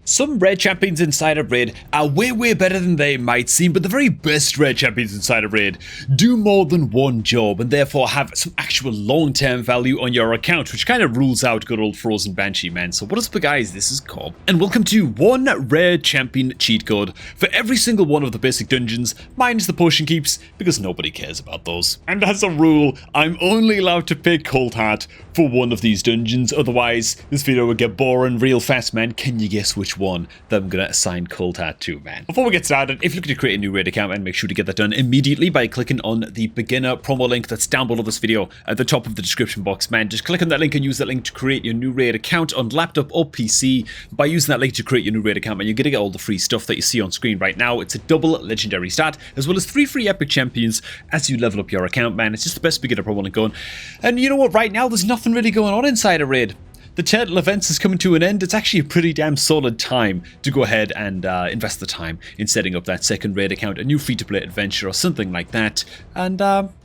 Some rare champions inside of Raid are way better than they might seem, but the very best rare champions inside of Raid do more than one job and therefore have some actual long-term value on your account, which kind of rules out good old Frozen Banshee, man. So what is up, guys? This is Cobb, and welcome to one rare champion cheat code for every single one of the basic dungeons, minus the potion keeps, because nobody cares about those. And as a rule, I'm only allowed to pick Cold Heart for one of these dungeons, otherwise this video would get boring real fast, man. Can you guess which one that I'm going to assign Cold Heart to, man? Before we get started, if you're looking to create a new Raid account, and make sure to get that done immediately by clicking on the beginner promo link that's down below this video at the top of the description box, man. Just click on that link and use that link to create your new Raid account on laptop or PC. By using that link to create your new Raid account, man, you're going to get all the free stuff that you see on screen right now. It's a double legendary stat, as well as 3 free epic champions as you level up your account, man. It's just the best beginner promo link going. And you know what, right now there's nothing really going on inside a Raid. The Turtle events is coming to an end. It's actually a pretty damn solid time to go ahead and invest the time in setting up that second Raid account, a new free-to-play adventure or something like that. And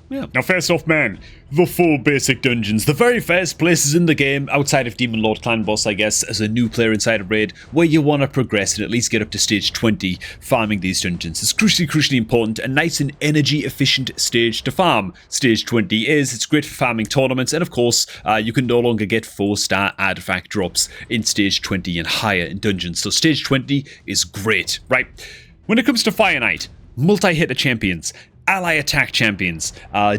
yeah. Now first off, man, the 4 basic dungeons. The very first places in the game, outside of Demon Lord Clan Boss, I guess, as a new player inside of Raid, where you want to progress and at least get up to stage 20 farming these dungeons. It's crucially important. A nice and energy efficient stage to farm stage 20 is. It's great for farming tournaments, and of course, you can no longer get 4-star artifact drops in stage 20 and higher in dungeons. So stage 20 is great, right? When it comes to Fire Knight, multi-hitter champions, ally attack champions,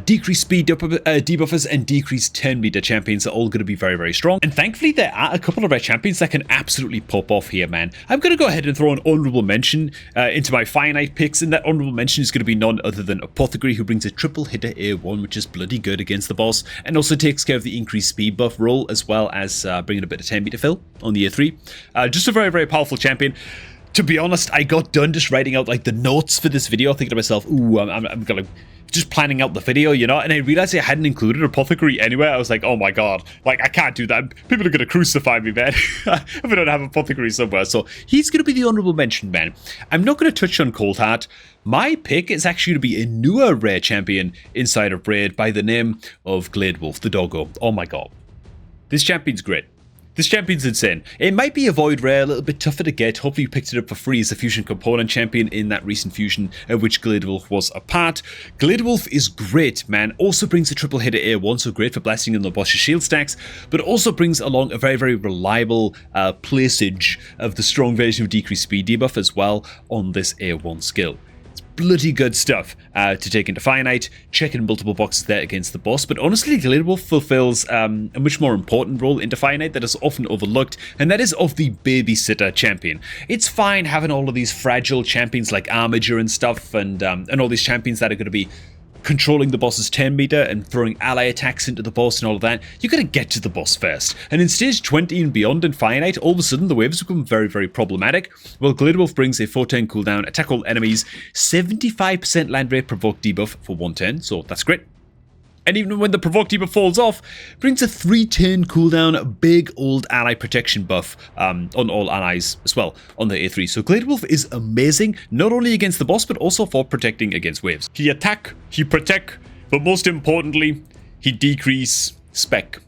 decreased speed debuffers, and decreased turn meter champions are all going to be very strong. And thankfully, there are a couple of rare champions that can absolutely pop off here, man. I'm going to go ahead and throw an honorable mention into my Fire Knight picks, and that honorable mention is going to be none other than Apothecary, who brings a triple hitter A1, which is bloody good against the boss, and also takes care of the increased speed buff roll, as well as bringing a bit of turn meter fill on the A3. Just a very powerful champion. To be honest, I got done just writing out like the notes for this video, thinking to myself, ooh, I'm gonna just planning out the video, you know, and I realized I hadn't included Apothecary anywhere. I was like, oh my god, like I can't do that. People are gonna crucify me, man, if I don't have Apothecary somewhere. So he's gonna be the honorable mention, man. I'm not gonna touch on Cold Heart. My pick is actually to be a newer rare champion inside of Raid by the name of Gladewolf, the doggo. Oh my god, this champion's great. This champion's insane. It might be a void rare, a little bit tougher to get. Hopefully you picked it up for free as a fusion component champion in that recent fusion of which Gladewolf was a part. Gladewolf is great, man. Also brings a triple hitter A1, so great for blasting in the boss's shield stacks, but also brings along a very reliable placage of the strong version of decreased speed debuff as well on this A1 skill. Bloody good stuff to take into Fire Knight, checking multiple boxes there against the boss. But honestly, Gladewolf fulfills a much more important role into Fire Knight that is often overlooked, and that is of the babysitter champion. It's fine having all of these fragile champions like Armiger and stuff, and all these champions that are going to be controlling the boss's turn meter and throwing ally attacks into the boss and all of that. You gotta get to the boss first. And in stage 20 and beyond in Fire Knight, all of a sudden the waves become very problematic. Well, Gladewolf brings a 4-turn cooldown, attack all enemies, 75% land rate provoke debuff for 1 turn, so that's great. And even when the provoke debuff falls off, brings a 3-turn cooldown, big old ally protection buff on all allies as well on the A3. So Gladewolf is amazing, not only against the boss, but also for protecting against waves. He attack, he protect, but most importantly, he decrease spec.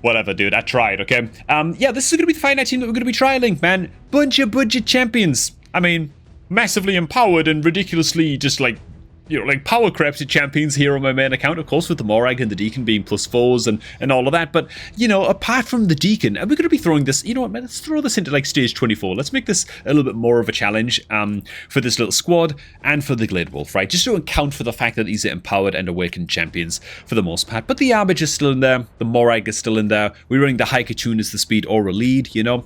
Whatever, dude, I tried, okay? Yeah, this is going to be the Fire Knight team that we're going to be trialing, man. Bunch of budget champions. I mean, massively empowered and ridiculously just like, you know, like power crafted champions here on my main account, of course, with the Morag and the Deacon being +4s and all of that. But, you know, apart from the Deacon, and we're going to be throwing this, you know what, man, let's throw this into like stage 24. Let's make this a little bit more of a challenge for this little squad and for the Gladewolf, right? Just to account for the fact that these are empowered and awakened champions for the most part. But the Armiger is still in there, the Morag is still in there. We're running the Haikatune as the speed or a lead, you know.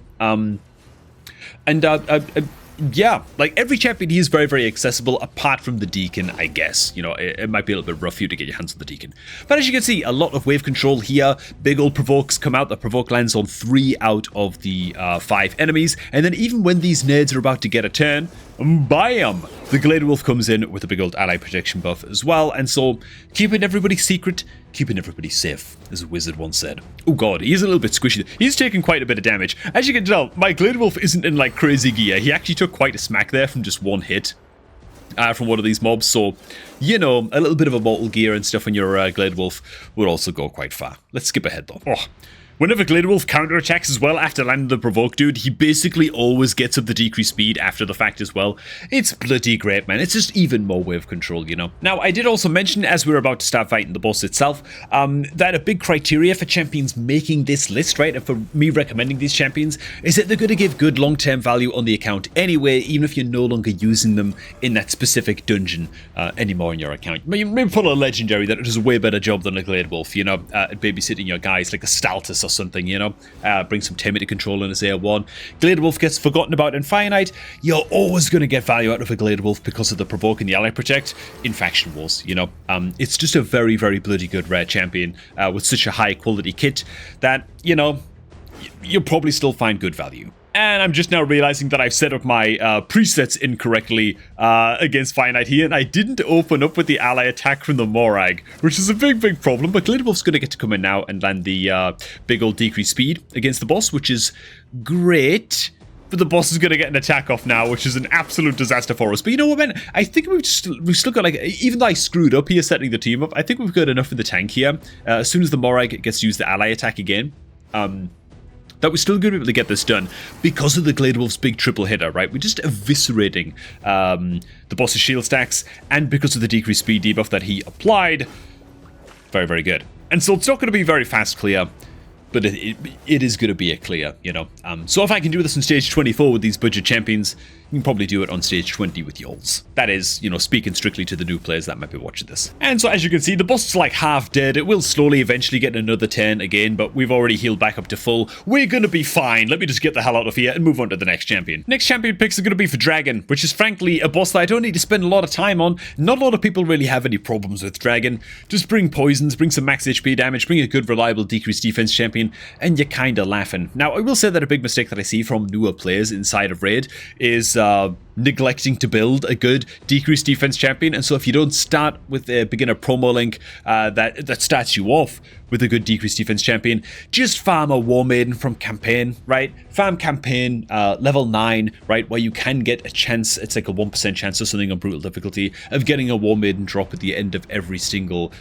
Yeah, like every champion he is very accessible apart from the Deacon, I guess. You know, it might be a little bit rough for you to get your hands on the Deacon. But as you can see, a lot of wave control here. Big old provokes come out. The provoke lands on 3 out of the 5 enemies. And then even when these nerds are about to get a turn, bam! The Gladewolf comes in with a big old ally protection buff as well. And so, keeping everybody secret, keeping everybody safe, as a wizard once said. Oh god, he's a little bit squishy. He's taking quite a bit of damage. As you can tell, my Gladewolf isn't in like crazy gear. He actually took quite a smack there from just 1 hit from one of these mobs. So, you know, a little bit of a mortal gear and stuff on your Gladewolf would also go quite far. Let's skip ahead though. Oh, Whenever Gladewolf counterattacks as well after landing the provoke, dude, he basically always gets up the decreased speed after the fact as well. It's bloody great, man. It's just even more wave control, you know. Now, I did also mention, as we were about to start fighting the boss itself, that a big criteria for champions making this list, right, and for me recommending these champions, is that they're going to give good long-term value on the account anyway, even if you're no longer using them in that specific dungeon anymore in your account. Maybe pull a legendary that does a way better job than a Gladewolf, you know, at babysitting your guys, like a Staltus or something, you know, bring some Terminator control in as AR1. Gladewolf gets forgotten about in Fire Knight. You're always going to get value out of a Gladewolf because of the provoke and the ally protect in Faction Wars, you know. It's just a very, very bloody good rare champion with such a high quality kit that, you know, you'll probably still find good value. And I'm just now realizing that I've set up my presets incorrectly against Fire Knight here, and I didn't open up with the ally attack from the Morag, which is a big, big problem. But Gladewolf's going to get to come in now and land the big old decreased speed against the boss, which is great. But the boss is going to get an attack off now, which is an absolute disaster for us. But you know what, man? I think we've still got, like, even though I screwed up here setting the team up, I think we've got enough in the tank here. As soon as the Morag gets to use the ally attack again, that we're still going to be able to get this done because of the Gladewolf's big triple hitter, right? We're just eviscerating the boss's shield stacks, and because of the decreased speed debuff that he applied, very, very good. And so it's not going to be very fast clear, but it is going to be a clear, you know. So if I can do this on stage 24 with these budget champions, you can probably do it on stage 20 with Yols. That is, you know, speaking strictly to the new players that might be watching this. And so as you can see, the boss is like half dead. It will slowly eventually get another turn again, but we've already healed back up to full. We're going to be fine. Let me just get the hell out of here and move on to the next champion. Next champion picks are going to be for Dragon, which is frankly a boss that I don't need to spend a lot of time on. Not a lot of people really have any problems with Dragon. Just bring poisons, bring some max HP damage, bring a good reliable decreased defense champion, and you're kind of laughing. Now, I will say that a big mistake that I see from newer players inside of Raid is neglecting to build a good decreased defense champion. And so if you don't start with a beginner promo link that starts you off with a good decreased defense champion, just farm a War Maiden from campaign, right? Farm campaign level 9, right, where you can get a chance, it's like a 1% chance or something on brutal difficulty, of getting a War Maiden drop at the end of every single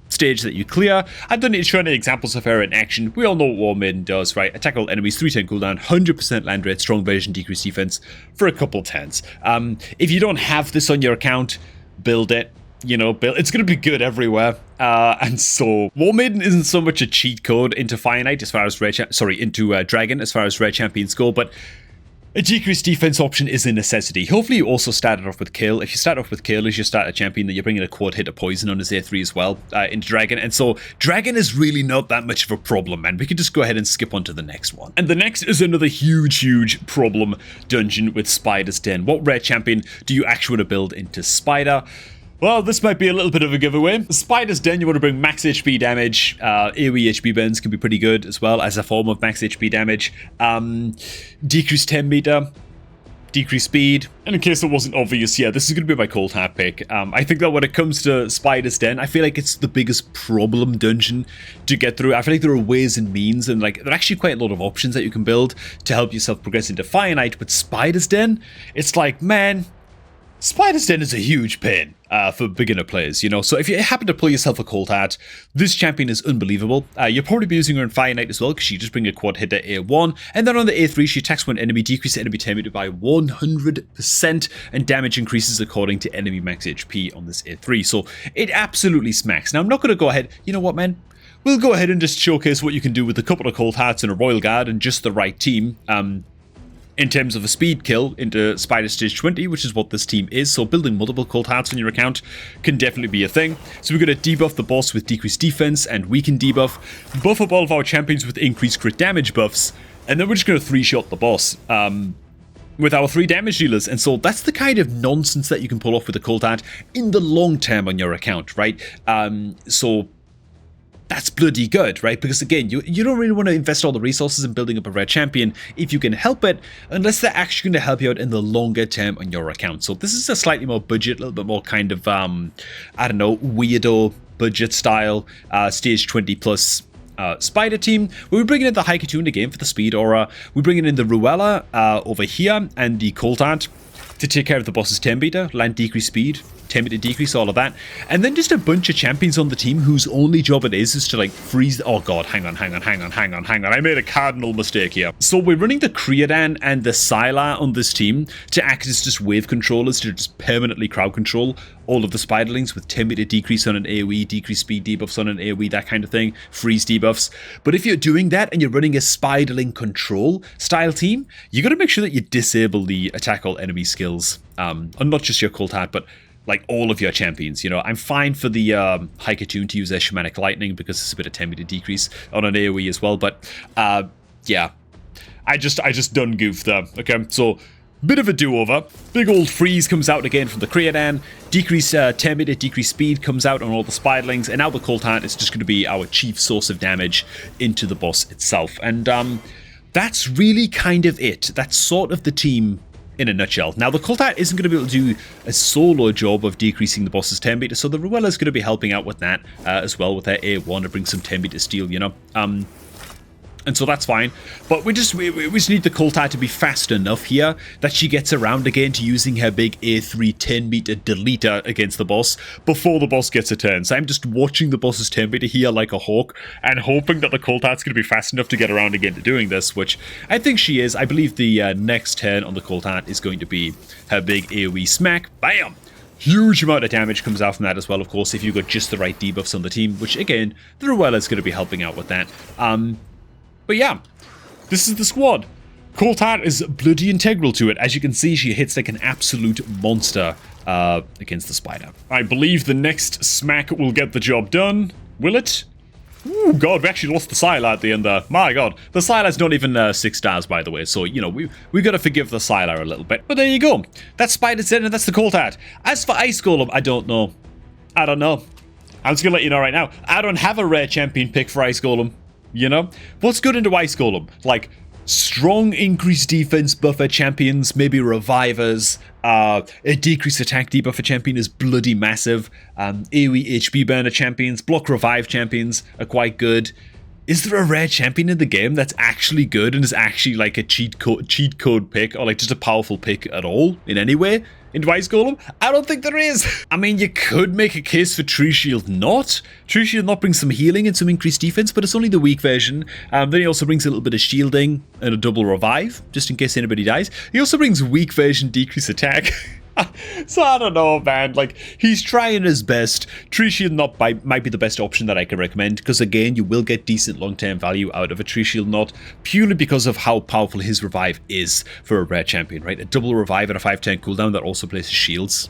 stage that you clear. I don't need to show any examples of her in action. We all know what War Maiden does, right? Attack all enemies, 3-turn cooldown, 100% land rate, strong version, decreased defense for a couple turns. If you don't have this on your account, build it. You know, it's going to be good everywhere. And so War Maiden isn't so much a cheat code into Fire Knight as far as into Dragon as far as rare champions go, but a decreased defense option is a necessity. Hopefully you also started off with Kale. If you start off with Kale as your starter champion, then you're bringing a quad hit of poison on his A3 as well into Dragon. And so Dragon is really not that much of a problem, man. We can just go ahead and skip on to the next one. And the next is another huge, huge problem dungeon with Spider's Den. What rare champion do you actually want to build into Spider? Well, this might be a little bit of a giveaway. Spider's Den, you want to bring max HP damage. AoE HP burns can be pretty good as well as a form of max HP damage. Decreased 10 meter, decreased speed. And in case it wasn't obvious, yeah, this is going to be my cold hard pick. I think that when it comes to Spider's Den, I feel like it's the biggest problem dungeon to get through. I feel like there are ways and means, and like there are actually quite a lot of options that you can build to help yourself progress into Fire Knight. But Spider's Den, it's like, man, Spider's Den is a huge pain for beginner players, you know. So if you happen to pull yourself a Cold Heart, this champion is unbelievable. You'll probably be using her in Fire Knight as well, because she just bring a quad hitter A1, and then on the A3 she attacks one enemy, decreases enemy damage by 100%, and damage increases according to enemy max HP on this A3. So it absolutely smacks. Now I'm not going to go ahead, you know what, man? We'll go ahead and just showcase what you can do with a couple of Cold Hearts and a Royal Guard and just the right team. In terms of a speed kill into Spider Stage 20, which is what this team is, so building multiple Cold Hearts on your account can definitely be a thing. So we're going to debuff the boss with decreased defense and weaken debuff, buff up all of our champions with increased crit damage buffs, and then we're just going to 3-shot the boss with our 3 damage dealers. And so that's the kind of nonsense that you can pull off with a Cold Heart in the long term on your account, right? So that's bloody good, right? Because again, you don't really want to invest all the resources in building up a rare champion if you can help it, unless they're actually going to help you out in the longer term on your account. So this is a slightly more budget, a little bit more kind of, I don't know, weirdo budget style, stage 20 plus Spider team. We're bringing in the Haikatune again for the speed aura. We're bringing in the Ruella over here and the Cold Heart to take care of the boss's 10 beater, land decreased speed, 10 meter decrease, all of that. And then just a bunch of champions on the team whose only job it is to like freeze. Oh god, hang on. I made a cardinal mistake here. So we're running the Creodan and the Sylar on this team to act as just wave controllers to just permanently crowd control all of the Spiderlings with 10 meter decrease on an AoE, decrease speed debuffs on an AoE, that kind of thing, freeze debuffs. But if you're doing that and you're running a Spiderling control style team, you got to make sure that you disable the attack all enemy skills, and not just your Cult Heart, but like all of your champions. You know, I'm fine for the Haikatoon to use their Shamanic Lightning because it's a bit of 10 meter decrease on an AoE as well, but yeah, I just done goof there. Okay, so bit of a do-over. Big old freeze comes out again from the Creodan. Decrease 10 meter decrease speed comes out on all the Spiderlings, and now the Cult Heart is just going to be our chief source of damage into the boss itself. And that's really kind of it. That's sort of the team in a nutshell. Now, the Cult Heart isn't going to be able to do a solo job of decreasing the boss's 10 meter, so the Ruella's going to be helping out with that as well with her A1 to bring some 10 meter steel, you know. And so that's fine, but we just need the Cult Heart to be fast enough here that she gets around again to using her big A3 10 meter deleter against the boss before the boss gets a turn. So I'm just watching the boss's 10 meter here like a hawk and hoping that the Cult Heart's going to be fast enough to get around again to doing this, which I think she is. I believe the next turn on the Cult Heart is going to be her big AoE smack. Bam! Huge amount of damage comes out from that as well, of course, if you've got just the right debuffs on the team, which again, the Ruella's going to be helping out with that. But yeah, this is the squad. Cult Heart is bloody integral to it. As you can see, she hits like an absolute monster against the spider. I believe the next smack will get the job done. Will it? Ooh, god, we actually lost the Sylar at the end there. My god. The Sylar's not even 6 stars, by the way, so, you know, we got to forgive the Sylar a little bit. But there you go. That's Spider's Dead, and that's the Cult Heart. As for Ice Golem, I don't know. I'm just gonna let you know right now. I don't have a rare champion pick for Ice Golem. You know? What's good into Ice Golem? Like, strong increased defense buffer champions, maybe revivers, a decreased attack debuffer champion is bloody massive, AoE HP burner champions, block revive champions are quite good. Is there a rare champion in the game that's actually good and is actually like a cheat code pick or like just a powerful pick at all in any way into Ice Golem? I don't think there is. I mean, you could make a case for Tree Shield Not. Tree Shield Not brings some healing and some increased defense, but it's only the weak version. Then he also brings a little bit of shielding and a double revive, just in case anybody dies. He also brings weak version decreased attack. So I don't know, man. Like, he's trying his best. Tree Shield Knot might be the best option that I can recommend, because again, you will get decent long-term value out of a Tree Shield Knot purely because of how powerful his revive is for a rare champion, right? A double revive and a 5-turn cooldown that also places shields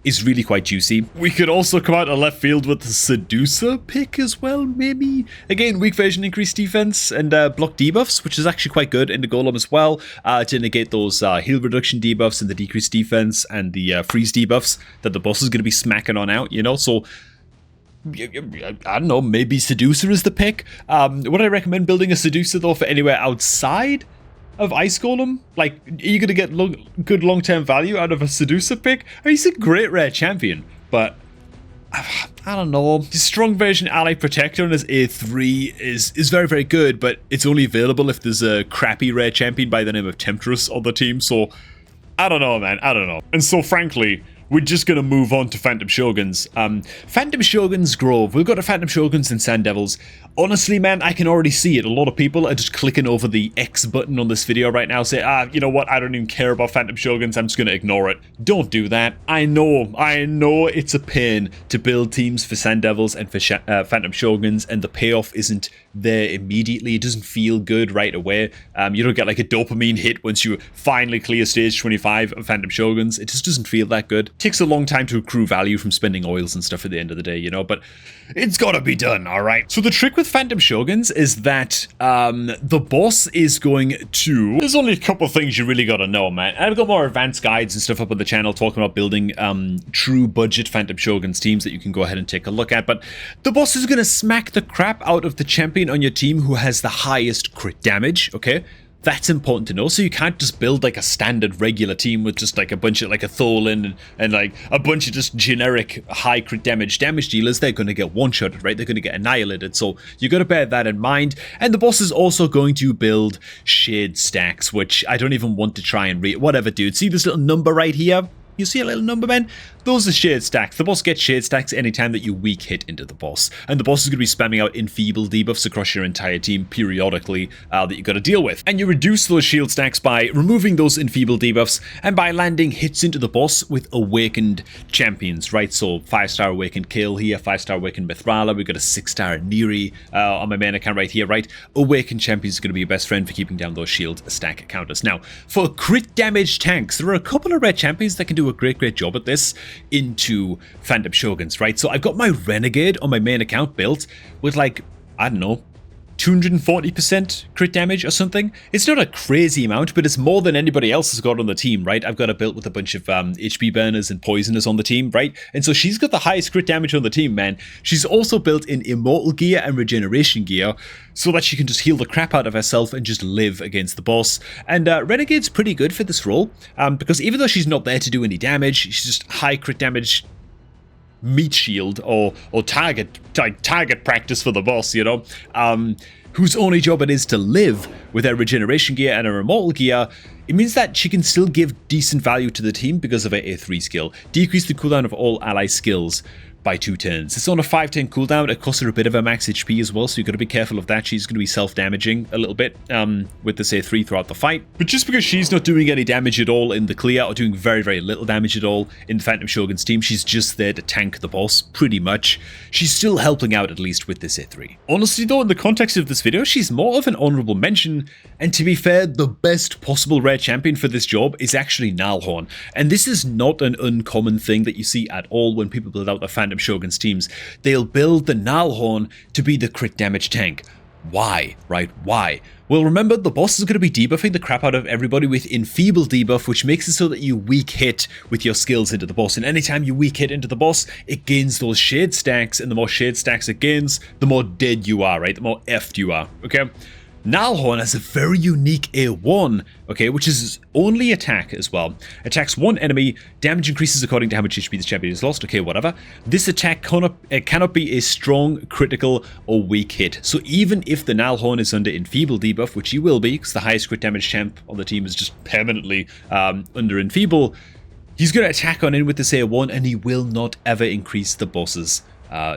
is really quite juicy. We could also come out of left field with the Seducer pick as well, maybe. Again, weak version increased defense and block debuffs, which is actually quite good in the Golem as well, to negate those heal reduction debuffs and the decreased defense and the freeze debuffs that the boss is going to be smacking on out, you know? So I don't know, maybe Seducer is the pick. Would I recommend building a Seducer though for anywhere outside of Ice Golem? Like, are you going to get good long-term value out of a Seducer pick? I mean, he's a great rare champion, but I don't know. His strong version Ally Protector on his A3 is very, very good, but it's only available if there's a crappy rare champion by the name of Temptress on the team, so I don't know, man. I don't know. And so, frankly, we're just going to move on to Phantom Shoguns. Phantom Shoguns Grove. We've got a Phantom Shoguns and Sand Devils. Honestly, man, I can already see it. A lot of people are just clicking over the X button on this video right now, say, you know what, I don't even care about Phantom Shoguns, I'm just going to ignore it. Don't do that. I know it's a pain to build teams for Sand Devils and for Phantom Shoguns, and the payoff isn't there immediately. It doesn't feel good right away. You don't get like a dopamine hit once you finally clear stage 25 of Phantom Shoguns. It just doesn't feel that good. It takes a long time to accrue value from spending oils and stuff at the end of the day, you know, but it's gotta be done, alright? So the trick with Phantom Shoguns is that the boss is going to... There's only a couple of things you really gotta know, man. I've got more advanced guides and stuff up on the channel talking about building true budget Phantom Shoguns teams that you can go ahead and take a look at, but the boss is gonna smack the crap out of the champion on your team who has the highest crit damage, okay? That's important to know. So you can't just build like a standard regular team with just like a bunch of like a Tholin and like a bunch of just generic high crit damage dealers. They're going to get one-shotted, right? They're going to get annihilated. So you got to bear that in mind. And the boss is also going to build shade stacks, which I don't even want to try and read. Whatever, dude. See this little number right here? You see a little number, man? Those are shade stacks. The boss gets shade stacks anytime that you weak hit into the boss. And the boss is going to be spamming out enfeeble debuffs across your entire team periodically that you've got to deal with. And you reduce those shield stacks by removing those enfeeble debuffs and by landing hits into the boss with awakened champions, right? So 5-star awakened Kayle here, 5-star awakened Mithrala. We've got a 6-star Neri on my main account right here, right? Awakened champions are going to be your best friend for keeping down those shield stack counters. Now, for crit damage tanks, there are a couple of rare champions that can do a great job at this into Phantom Shoguns, right? So I've got my Renegade on my main account built with like, I don't know, 240% crit damage or something. It's not a crazy amount, but it's more than anybody else has got on the team, right? I've got her built with a bunch of HP burners and poisoners on the team, right? And so she's got the highest crit damage on the team, man. She's also built in immortal gear and regeneration gear so that she can just heal the crap out of herself and just live against the boss. And Renegade's pretty good for this role because even though she's not there to do any damage, she's just high crit damage meat shield or target practice for the boss, you know, whose only job it is to live with her regeneration gear and her immortal gear. It means that she can still give decent value to the team because of her A3 skill. Decrease the cooldown of all ally skills by 2 turns. It's on a 5-turn cooldown. It costs her a bit of a max HP as well, so you've got to be careful of that. She's going to be self-damaging a little bit with this A3 throughout the fight. But just because she's not doing any damage at all in the clear, or doing very little damage at all in the Phantom Shogun's team, she's just there to tank the boss, pretty much. She's still helping out, at least, with this A3. Honestly though, in the context of this video, she's more of an honorable mention, and to be fair, the best possible rare champion for this job is actually Nalhorn. And this is not an uncommon thing that you see at all when people build out their Phantom Shogun's teams. They'll build the Nalhorn to be the crit damage tank. Why, right? Why? Well, remember, the boss is going to be debuffing the crap out of everybody with Enfeeble debuff, which makes it so that you weak hit with your skills into the boss. And anytime you weak hit into the boss, it gains those shade stacks, and the more shade stacks it gains, the more dead you are, right? The more effed you are, okay? Nalhorn has a very unique A1, okay, which is his only attack as well. Attacks one enemy, damage increases according to how much HP the champion has lost, okay, whatever. This attack cannot be a strong, critical, or weak hit. So even if the Nalhorn is under Enfeeble debuff, which he will be, because the highest crit damage champ on the team is just permanently under Enfeeble, he's going to attack on in with this A1, and he will not ever increase the boss's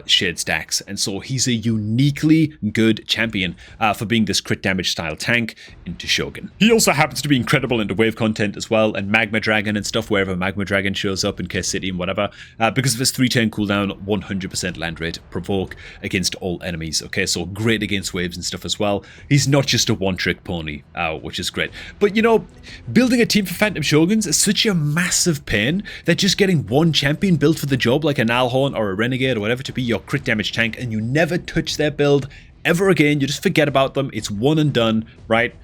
shade stacks, and so he's a uniquely good champion for being this crit damage style tank into Shogun. He also happens to be incredible into wave content as well, and Magma Dragon and stuff, wherever Magma Dragon shows up in Curse City and whatever, because of his 3-turn cooldown, 100% land rate, provoke against all enemies, okay, so great against waves and stuff as well. He's not just a one-trick pony, which is great. But you know, building a team for Phantom Shoguns is such a massive pain that just getting one champion built for the job, like a Nalhorn or a Renegade or whatever, to be your crit damage tank, and you never touch their build ever again. You just forget about them. It's one and done, right?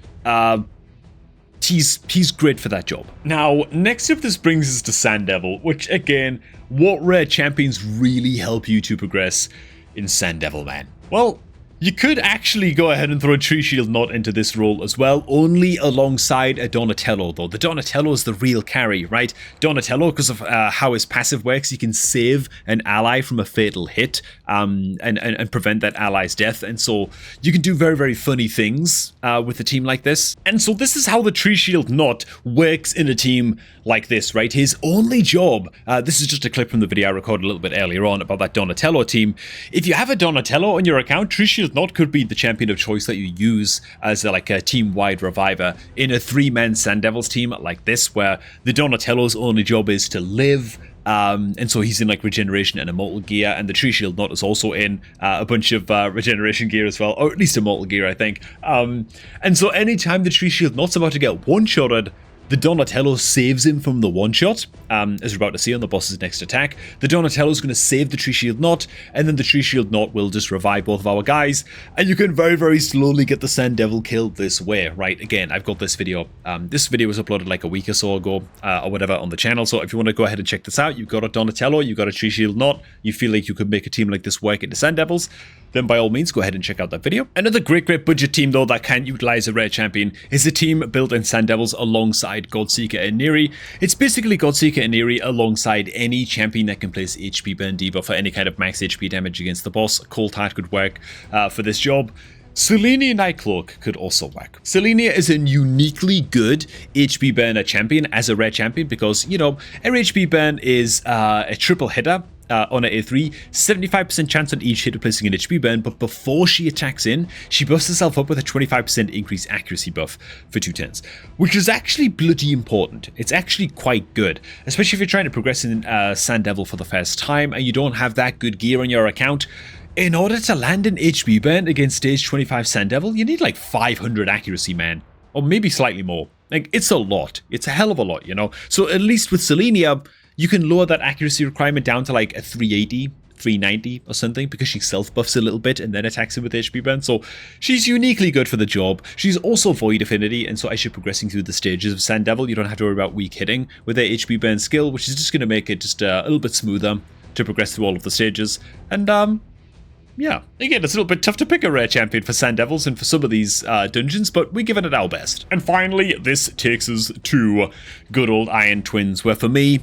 He's great for that job. Now, next up, this brings us to Sand Devil, which again, what rare champions really help you to progress in Sand Devil, man? Well, you could actually go ahead and throw a Tree Shield Knot into this role as well, only alongside a Donatello, though. The Donatello is the real carry, right? Donatello, because of how his passive works, he can save an ally from a fatal hit and prevent that ally's death, and so you can do very funny things with a team like this. And so this is how the Tree Shield Knot works in a team like this, right? His only job, this is just a clip from the video I recorded a little bit earlier on about that Donatello team. If you have a Donatello on your account, Tree Shield Knot could be the champion of choice that you use as like a team-wide reviver in a 3-man Sand Devils team like this, where the Donatello's only job is to live, and so he's in like regeneration and immortal gear, and the Tree Shield Knot is also in a bunch of regeneration gear as well, or at least immortal gear, I think. And so anytime the Tree Shield Knot's about to get one-shotted, the Donatello saves him from the one-shot, as we're about to see on the boss's next attack. The Donatello's going to save the Tree Shield Knot, and then the Tree Shield Knot will just revive both of our guys, and you can very slowly get the Sand Devil killed this way, right? Again, I've got this video. This video was uploaded like a week or so ago, or whatever, on the channel, so if you want to go ahead and check this out, you've got a Donatello, you've got a Tree Shield Knot, you feel like you could make a team like this work into Sand Devils, then by all means, go ahead and check out that video. Another great budget team, though, that can utilize a rare champion is a team built in Sand Devils alongside Godseeker and Neri. It's basically Godseeker and Neri alongside any champion that can place HP burn debuff for any kind of max HP damage against the boss. Cold Heart could work for this job. Selenia Nightcloak could also work. Selenia is a uniquely good HP burner champion as a rare champion because, you know, her HP burn is a triple hitter. On an A3, 75% chance on each hit of placing an HP burn, but before she attacks in, she buffs herself up with a 25% increased accuracy buff for 2 turns, which is actually bloody important. It's actually quite good, especially if you're trying to progress in Sand Devil for the first time and you don't have that good gear on your account. In order to land an HP burn against stage 25 Sand Devil, you need like 500 accuracy, man. Or maybe slightly more. Like, it's a lot. It's a hell of a lot, you know? So at least with Selenia, you can lower that accuracy requirement down to like a 380, 390 or something because she self-buffs a little bit and then attacks it with HP burn. So she's uniquely good for the job. She's also Void Affinity, and so as you're progressing through the stages of Sand Devil, you don't have to worry about weak hitting with their HP burn skill, which is just going to make it just a little bit smoother to progress through all of the stages. And yeah, again, it's a little bit tough to pick a rare champion for Sand Devils and for some of these dungeons, but we're giving it our best. And finally, this takes us to good old Iron Twins, where for me,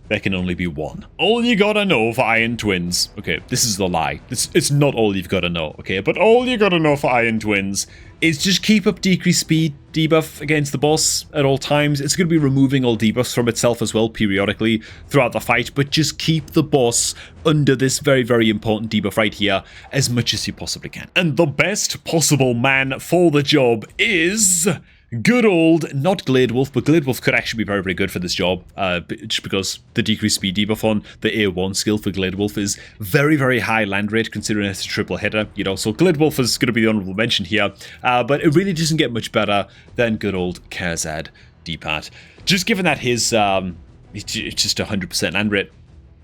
there can only be one. All you gotta know for Iron Twins. Okay, this is the lie. It's not all you've gotta know, okay? But all you gotta know for Iron Twins is just keep up decreased speed debuff against the boss at all times. It's going to be removing all debuffs from itself as well periodically throughout the fight, but just keep the boss under this very, very important debuff right here as much as you possibly can. And the best possible man for the job is good old, not Glade Wolf, but Glade Wolf could actually be very, very good for this job, just because the decreased speed debuff on the A1 skill for Glade Wolf is very, very high land rate, considering it's a triple hitter, you know, so Glade Wolf is going to be the honorable mention here, but it really doesn't get much better than good old Kerzad D-Pat. Just given that his, it's just 100% land rate,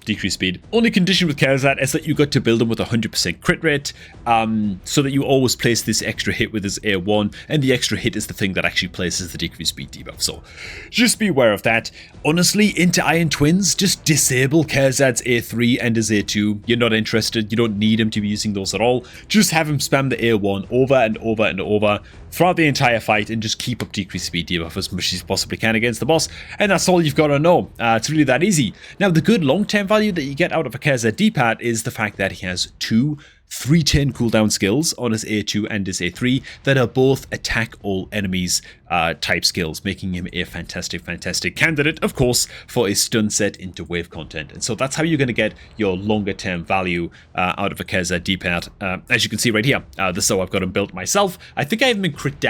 decreased speed. Only condition with Kerzad is that you got to build him with 100% crit rate, so that you always place this extra hit with his A1, and the extra hit is the thing that actually places the decreased speed debuff, so just be aware of that. Honestly, into Iron Twins, just disable Kerzad's A3 and his A2. You're not interested, you don't need him to be using those at all. Just have him spam the A1 over and over and over throughout the entire fight and just keep up decreased speed debuff as much as you possibly can against the boss, and that's all you've got to know. It's really that easy. Now, the good long-term value that you get out of a Kerzad D-Pat is the fact that he has 2 3-turn cooldown skills on his A2 and his A3 that are both attack all enemies type skills, making him a fantastic, fantastic candidate, of course, for a stun set into wave content. And so that's how you're going to get your longer term value out of a Kerzad D-Pat. As you can see right here, this is how I've got him built myself. I think I have him in crit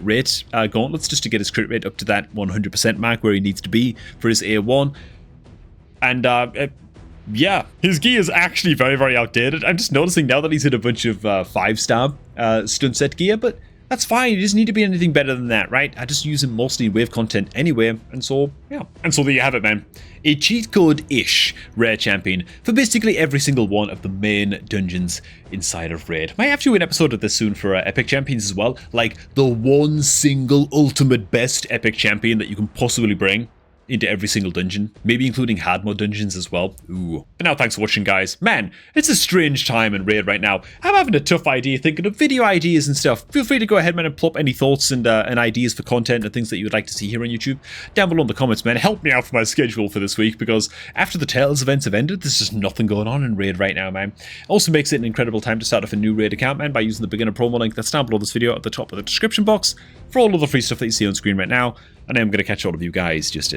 rate gauntlets, just to get his crit rate up to that 100% mark where he needs to be for his A1. And yeah, his gear is actually very, very outdated. I'm just noticing now that he's in a bunch of 5-star stun set gear, but that's fine. He doesn't need to be anything better than that, right? I just use him mostly in wave content anyway, and so, yeah. And so there you have it, man. A cheat code-ish rare champion for basically every single one of the main dungeons inside of Raid. Might have to do an episode of this soon for Epic Champions as well, like the one single ultimate best Epic Champion that you can possibly bring into every single dungeon, maybe including hard mode dungeons as well. Ooh. But now, thanks for watching, guys. Man, it's a strange time in Raid right now. I'm having a tough idea thinking of video ideas and stuff. Feel free to go ahead, man, and plop any thoughts and ideas for content and things that you would like to see here on YouTube down below in the comments, man. Help me out for my schedule for this week, because after the Tales events have ended, there's just nothing going on in Raid right now, man. Also makes it an incredible time to start off a new Raid account, man, by using the beginner promo link that's down below this video at the top of the description box for all of the free stuff that you see on screen right now. And I'm going to catch all of you guys just at